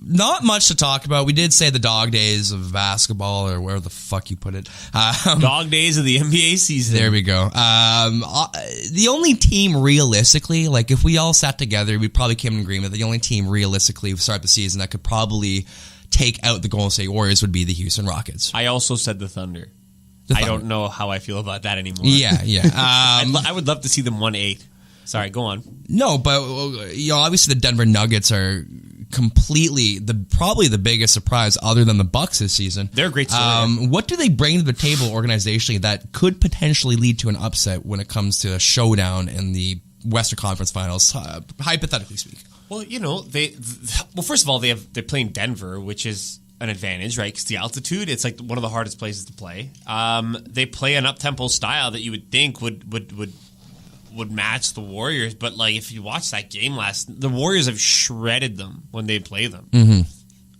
E: Not much to talk about. We did say the dog days of basketball, or where the fuck you put it.
A: Dog days of the NBA season.
E: There we go. The only team realistically, if we all sat together, we probably came in agreement. The only team realistically to start the season that could probably take out the Golden State Warriors would be the Houston Rockets.
A: I also said the Thunder. I don't know how I feel about that anymore.
E: Yeah.
A: I would love to see them 1-8. Sorry, go on.
E: No, but obviously the Denver Nuggets are completely probably the biggest surprise other than the Bucks this season.
A: They're a great story.
E: What do they bring to the table organizationally that could potentially lead to an upset when it comes to a showdown in the Western Conference Finals, hypothetically speaking?
A: Well, first of all, they're playing Denver, which is an advantage, right? Because the altitude, it's one of the hardest places to play. They play an up-tempo style that you would think would match the Warriors, but if you watch that game the Warriors have shredded them when they play them.
E: Mm-hmm.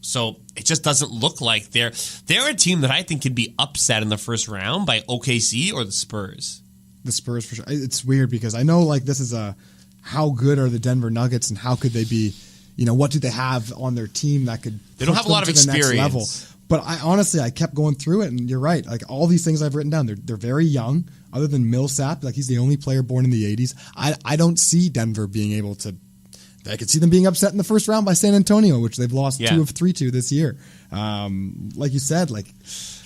A: So it just doesn't look like they're a team that I think could be upset in the first round by OKC or the Spurs.
B: The Spurs, for sure. It's weird because I know this is how good are the Denver Nuggets and how could they be, what do they have on their team that could
A: they don't have a lot of experience.
B: Next level. But I kept going through it, and you're right. All these things I've written down, they're very young. Other than Millsap, he's the only player born in the 80s. I don't see Denver being able to. I could see them being upset in the first round by San Antonio, which they've lost 2 of 3 to this year. Like you said,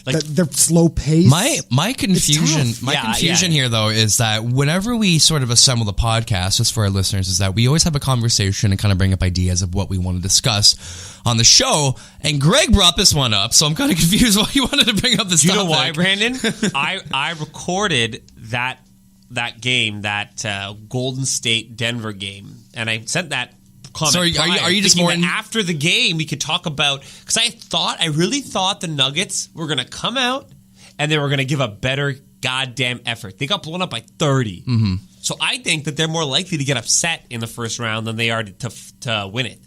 B: they're slow paced.
E: My confusion here though is that whenever we sort of assemble the podcast, just for our listeners, is that we always have a conversation and kind of bring up ideas of what we want to discuss on the show. And Greg brought this one up, so I'm kind of confused why he wanted to bring up this.
A: Do you
E: topic.
A: know why, Brandon? I recorded that game, that Golden State Denver game, and I sent that comment.
E: So are you just more
A: after the game we could talk about, because I really thought the Nuggets were going to come out and they were going to give a better goddamn effort. They got blown up by 30.
E: Mm-hmm.
A: So I think that they're more likely to get upset in the first round than they are to win it.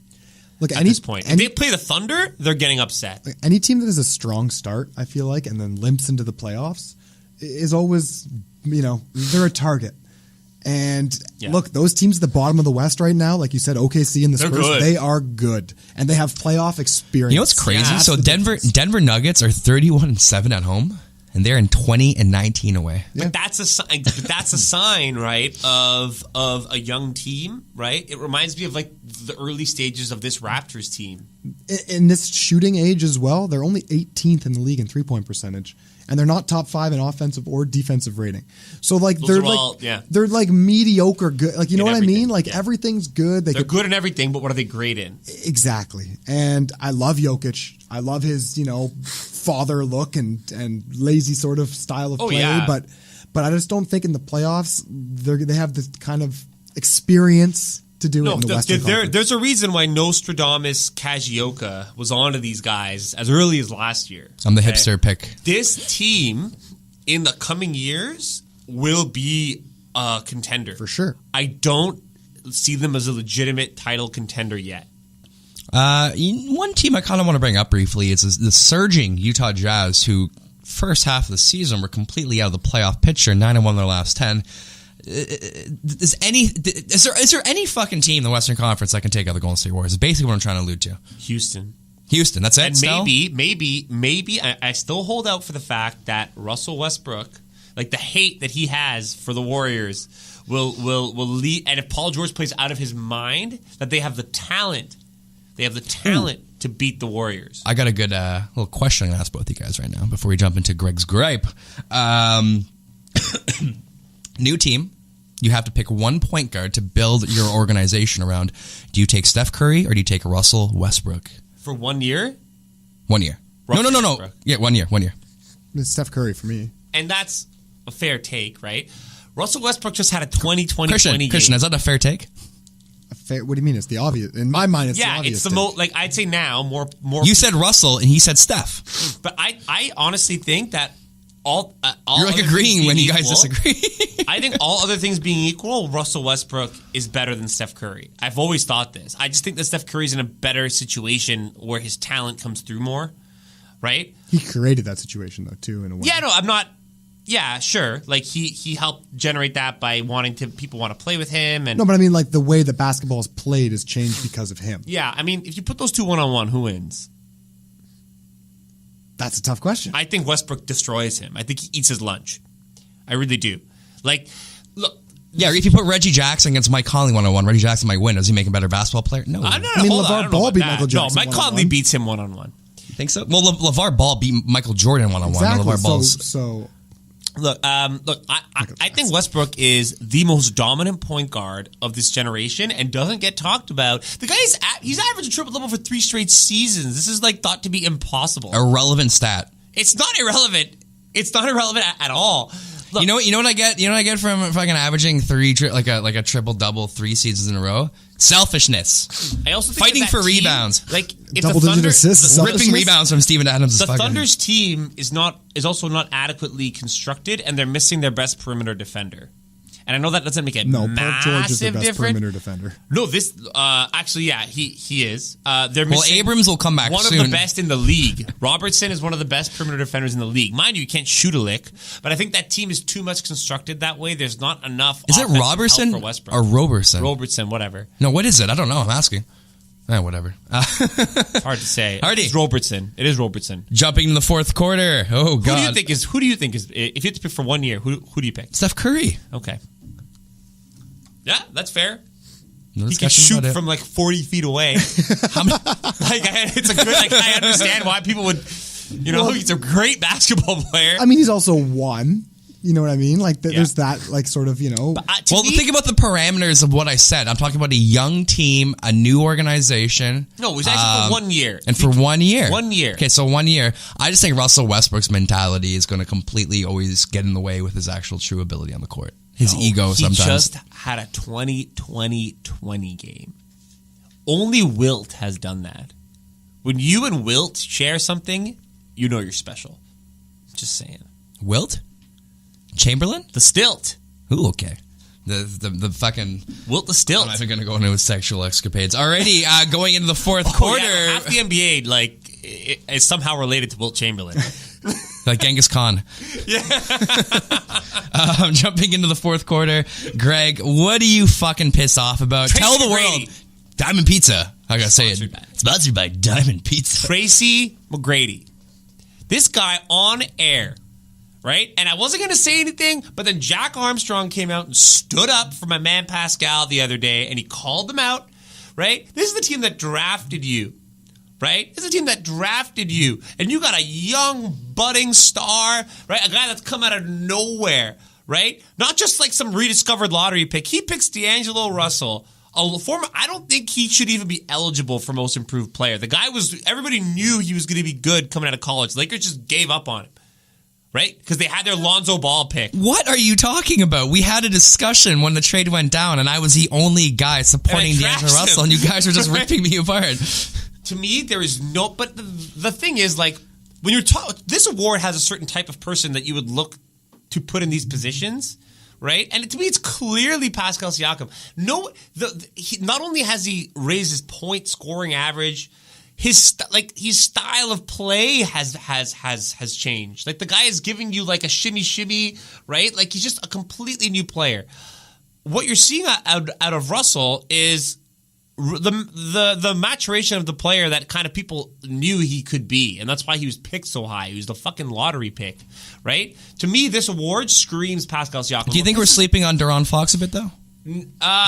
B: Look,
A: at this point, if they play the Thunder, they're getting upset.
B: Any team that has a strong start, I feel and then limps into the playoffs is always, they're a target. And look, those teams at the bottom of the West right now, like you said, OKC and the Spurs, they are good. And they have playoff experience.
E: You know what's crazy? Yeah, so Denver Nuggets are 31-7 at home, and they're in 20-19 away.
A: Yeah. But that's a sign. That's a sign, right, of a young team, right? It reminds me of the early stages of this Raptors team.
B: In this shooting age as well, they're only 18th in the league in 3-point percentage. And they're not top 5 in offensive or defensive rating. So they're mediocre good. You know what I mean? Everything's good.
A: They're good in everything, but what are they great in?
B: Exactly. And I love Jokic. I love his, father look and lazy sort of style of play.
A: Yeah.
B: But I just don't think in the playoffs they have this kind of experience to do it in the Western Conference.
A: There's a reason why Nostradamus Kajioka was onto these guys as early as last year.
E: I'm the hipster pick.
A: This team in the coming years will be a contender.
B: For sure.
A: I don't see them as a legitimate title contender yet.
E: One team I kind of want to bring up briefly is the surging Utah Jazz, who first half of the season were completely out of the playoff picture, 9-1 their last 10. Is there any fucking team in the Western Conference that can take out the Golden State Warriors? Is basically what I'm trying to allude to.
A: Houston,
E: that's it.
A: And
E: still?
A: maybe I still hold out for the fact that Russell Westbrook, like the hate that he has for the Warriors, will lead. And if Paul George plays out of his mind, that they have the talent. They have the talent to beat the Warriors.
E: I got a good little question I'm going to ask both you guys right now before we jump into Greg's gripe. New team. You have to pick one point guard to build your organization around. Do you take Steph Curry or do you take Russell Westbrook?
A: For 1 year?
E: 1 year. No.
A: Westbrook.
E: Yeah, 1 year. 1 year.
B: It's Steph Curry for me.
A: And that's a fair take, right? Russell Westbrook just had a 20-20-20 game.
E: Christian, is that a fair take?
B: What do you mean? It's the obvious. In my mind, it's the obvious.
A: Yeah, it's the most. Like I'd say now, more.
E: You said Russell and he said Steph.
A: But I honestly think that all
E: you're like agreeing when you guys disagree.
A: I think all other things being equal, Russell Westbrook is better than Steph Curry. I've always thought this. I just think that Steph Curry's in a better situation where his talent comes through more, right?
B: He created that situation though too in a way.
A: Yeah, no, I'm not. Yeah, sure. Like he helped generate that by people want to play with him. And
B: no, but I mean like the way that basketball is played has changed because of him.
A: Yeah, I mean if you put those two 1-on-1, who wins?
B: That's a tough question.
A: I think Westbrook destroys him. I think he eats his lunch. I really do. Like, look.
E: Yeah, if you put Reggie Jackson against Mike Conley 1-on-1, Reggie Jackson might win. Does he make a better basketball player? No.
B: I mean, LeVar Ball beat Michael Jackson.
A: No, Mike Conley beats him 1-on-1.
E: You think so? Well, LeVar Ball beat Michael Jordan 1-on-1.
B: Exactly.
E: LeVar Ball's...
B: So
A: Look, I think Westbrook is the most dominant point guard of this generation and doesn't get talked about. The guy he's averaged a triple-double for 3 straight seasons. This is like thought to be impossible.
E: Irrelevant stat.
A: It's not irrelevant. It's not irrelevant at all. Look,
E: you know what I get? You know what I get from fucking averaging like a triple-double 3 seasons in a row? Selfishness.
A: I also think
E: fighting for
A: team,
E: rebounds.
A: Like if
B: double-digit assists.
E: Ripping rebounds from Steven Adams.
A: The Thunder's team is also not adequately constructed, and they're missing their best perimeter defender. And I know that doesn't make a
B: Paul
A: massive
B: George is the best
A: difference.
B: perimeter defender.
A: No, this actually, yeah, he is. They're missing
E: Abrams will come back
A: one
E: soon.
A: of the best in the league. Robertson is one of the best perimeter defenders in the league. Mind you, he can't shoot a lick, but I think that team is too much constructed that way. There's not enough.
E: Is it Robertson
A: for Westbrook.
E: or Roberson?
A: Robertson, whatever.
E: No, what is it? I don't know. I'm asking. Whatever.
A: It's hard to say.
E: Hardy.
A: It's Robertson. It is Robertson.
E: Jumping in the fourth quarter. Oh God.
A: Who do you think is if you had to pick for 1 year? Who do you pick?
E: Steph Curry.
A: Okay. Yeah, that's fair.
E: No
A: he can shoot from like 40 feet away. It's a good. Like I understand why people would. He's a great basketball player.
B: I mean, he's also won. You know what I mean? Like there's that, like sort of, But,
E: think about the parameters of what I said. I'm talking about a young team, a new organization.
A: No, it was actually for 1 year.
E: And for 1 year.
A: 1 year.
E: Okay, so 1 year. I just think Russell Westbrook's mentality is going to completely always get in the way with his actual true ability on the court. His ego sometimes.
A: He just had a 20-20-20 game. Only Wilt has done that. When you and Wilt share something, you know you're special. Just saying.
E: Wilt? Chamberlain?
A: The stilt.
E: Ooh, okay. The fucking...
A: Wilt the stilt.
E: I'm not even going to go into his sexual escapades. Alrighty, going into the fourth quarter.
A: Yeah, half the NBA, is somehow related to Wilt Chamberlain.
E: Like Genghis Khan.
A: Yeah.
E: Jumping into the fourth quarter. Greg, what are you fucking pissed off about?
A: Tracy
E: Tell the
A: McGrady.
E: world. Diamond Pizza. I gotta say it. Sponsored by Diamond Pizza.
A: Tracy McGrady. This guy on air, right? And I wasn't going to say anything, but then Jack Armstrong came out and stood up for my man Pascal the other day, and he called them out, right? This is the team that drafted you. Right? This is a team that drafted you, and you got a young, budding star, right? A guy that's come out of nowhere, right? Not just like some rediscovered lottery pick. He picks D'Angelo Russell, a former. I don't think he should even be eligible for Most Improved Player. The guy everybody knew he was going to be good coming out of college. Lakers just gave up on him, right? Because they had their Lonzo Ball pick.
E: What are you talking about? We had a discussion when the trade went down, and I was the only guy supporting D'Angelo Russell, and you guys were just ripping me apart.
A: To me, there is no... But the thing is, like, when you're talking... This award has a certain type of person that you would look to put in these positions, right? And to me, it's clearly Pascal Siakam. Not only has he raised his point scoring average... His style of play has changed. Like, the guy is giving you like a shimmy, right? Like, he's just a completely new player. What you're seeing out of Russell is the maturation of the player that kind of people knew he could be, and that's why he was picked so high. He was the fucking lottery pick, right? To me, this award screams Pascal Siakam.
E: Do you think we're sleeping on De'Aaron Fox a bit, though?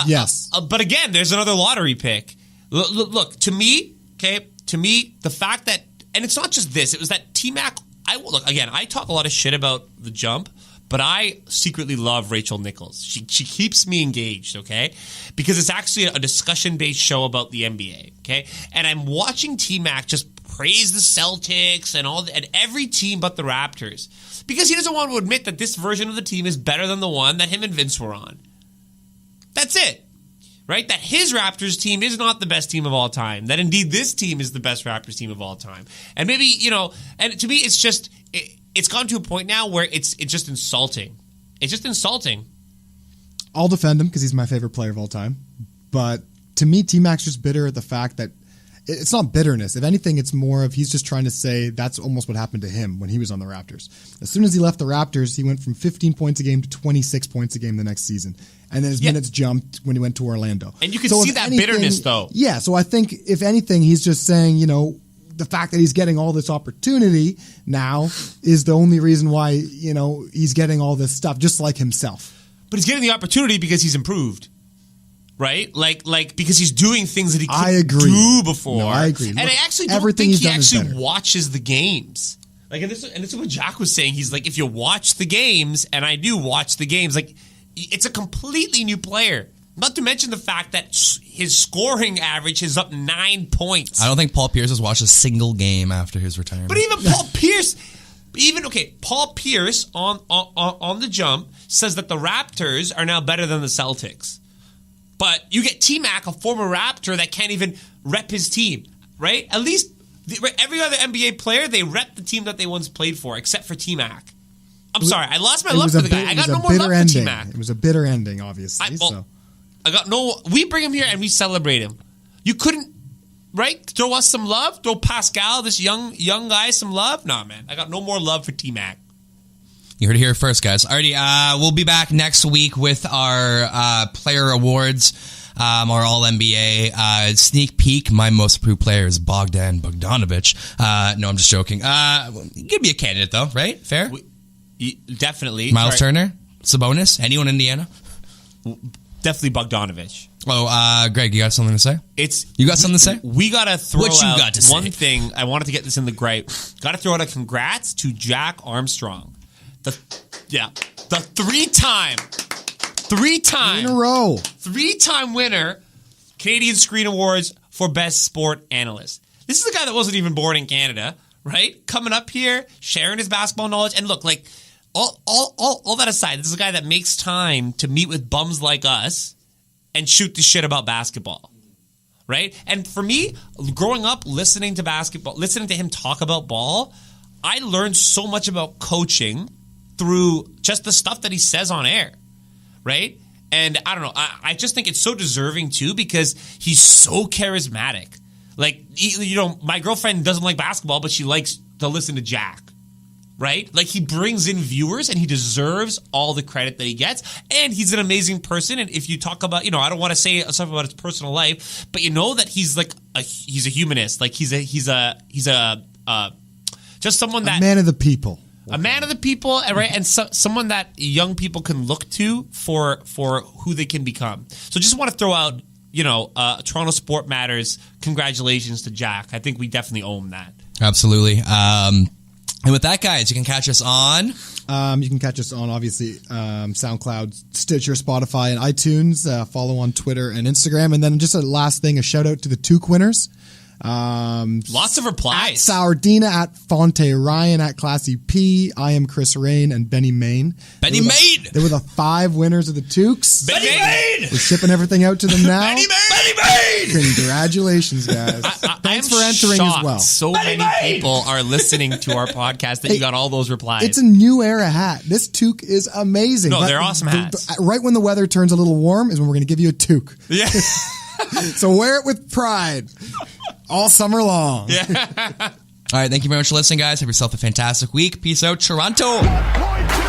B: Yes.
A: But again, there's another lottery pick. Look, to me, okay. To me, the fact that, and it's not just this, it was that T-Mac, I talk a lot of shit about the jump, but I secretly love Rachel Nichols. She keeps me engaged, okay? Because it's actually a discussion-based show about the NBA, okay? And I'm watching T-Mac just praise the Celtics and every team but the Raptors. Because he doesn't want to admit that this version of the team is better than the one that him and Vince were on. That's it. Right? That his Raptors team is not the best team of all time. That indeed this team is the best Raptors team of all time. And maybe, and to me it's just, it's gone to a point now where it's just insulting. It's just insulting.
B: I'll defend him because he's my favorite player of all time. But to me, T-Mac's just bitter at the fact that it's not bitterness. If anything, it's more of he's just trying to say that's almost what happened to him when he was on the Raptors. As soon as he left the Raptors, he went from 15 points a game to 26 points a game the next season. And then his minutes jumped when he went to Orlando.
A: And you can see that bitterness, though.
B: Yeah, so I think, if anything, he's just saying, the fact that he's getting all this opportunity now is the only reason why, he's getting all this stuff, just like himself.
A: But he's getting the opportunity because he's improved. Right? Like because he's doing things that he couldn't do before.
B: No, I agree.
A: And I actually don't think he actually watches the games. Like, and this is what Jack was saying. He's like, if you watch the games, and I do watch the games, like, it's a completely new player. Not to mention the fact that his scoring average is up 9 points.
E: I don't think Paul Pierce has watched a single game after his retirement.
A: But even Paul Pierce... Paul Pierce on the jump says that the Raptors are now better than the Celtics. But you get T-Mac, a former Raptor that can't even rep his team, right? At least every other NBA player, they rep the team that they once played for, except for T-Mac. I'm sorry, I lost my love for the guy. I got no more love for T-Mac.
B: It was a bitter ending, obviously.
A: We bring him here and we celebrate him. You couldn't, right? Throw us some love? Throw Pascal, this young guy, some love? Nah, man. I got no more love for T-Mac.
E: You heard it here first, guys. Alrighty, we'll be back next week with our player awards, our All-NBA. Sneak peek, my most improved player is Bogdanovich. No, I'm just joking. Give me a candidate, though, right? Fair?
A: Definitely.
E: Miles Turner? Sabonis? Anyone in Indiana?
A: Definitely Bogdanovich.
E: Oh, Greg, you got something to say? You got something to say?
A: We got to throw out one
E: say?
A: thing. I wanted to get this in the gripe. Got to throw out a congrats to Jack Armstrong. The three-time winner, Canadian Screen Awards for Best Sport Analyst. This is a guy that wasn't even born in Canada, right? Coming up here, sharing his basketball knowledge, and look, like all that aside, this is a guy that makes time to meet with bums like us and shoot the shit about basketball, right? And for me, growing up, listening to basketball, listening to him talk about ball, I learned so much about coaching through just the stuff that he says on air, right? And I don't know, I just think it's so deserving too because he's so charismatic. Like, my girlfriend doesn't like basketball, but she likes to listen to Jack, right? Like, he brings in viewers and he deserves all the credit that he gets. And he's an amazing person. And if you talk about, I don't want to say stuff about his personal life, but you know that he's like he's a humanist. Like, he's just someone that...
B: A man of the people.
A: A man of the people, right? And someone that young people can look to for who they can become. So just want to throw out, Toronto Sport Matters. Congratulations to Jack. I think we definitely owe him that.
E: Absolutely. And with that, guys, you can catch us on...
B: you can catch us on, obviously, SoundCloud, Stitcher, Spotify, and iTunes. Follow on Twitter and Instagram. And then just a last thing, a shout-out to the Took winners.
A: Lots of
B: At
A: replies.
B: Sourdina, at Fonte Ryan, at Classy P, I am Chris Rain, and Benny Main.
E: Benny Main!
B: They were the 5 winners of the Toques.
A: Benny Main!
B: We're shipping everything out to them now.
E: Benny Main!
B: Congratulations, guys. Thanks for entering as well.
A: So many people are listening to our podcast that you got all those replies.
B: It's a new era hat. This toque is amazing.
A: No,
B: But
A: they're awesome hats.
B: Right when the weather turns a little warm is when we're going to give you a toque.
A: yeah.
B: So wear it with pride all summer long.
E: All right, thank you very much for listening, guys. Have yourself a fantastic week. Peace out, Toronto.
C: 1.2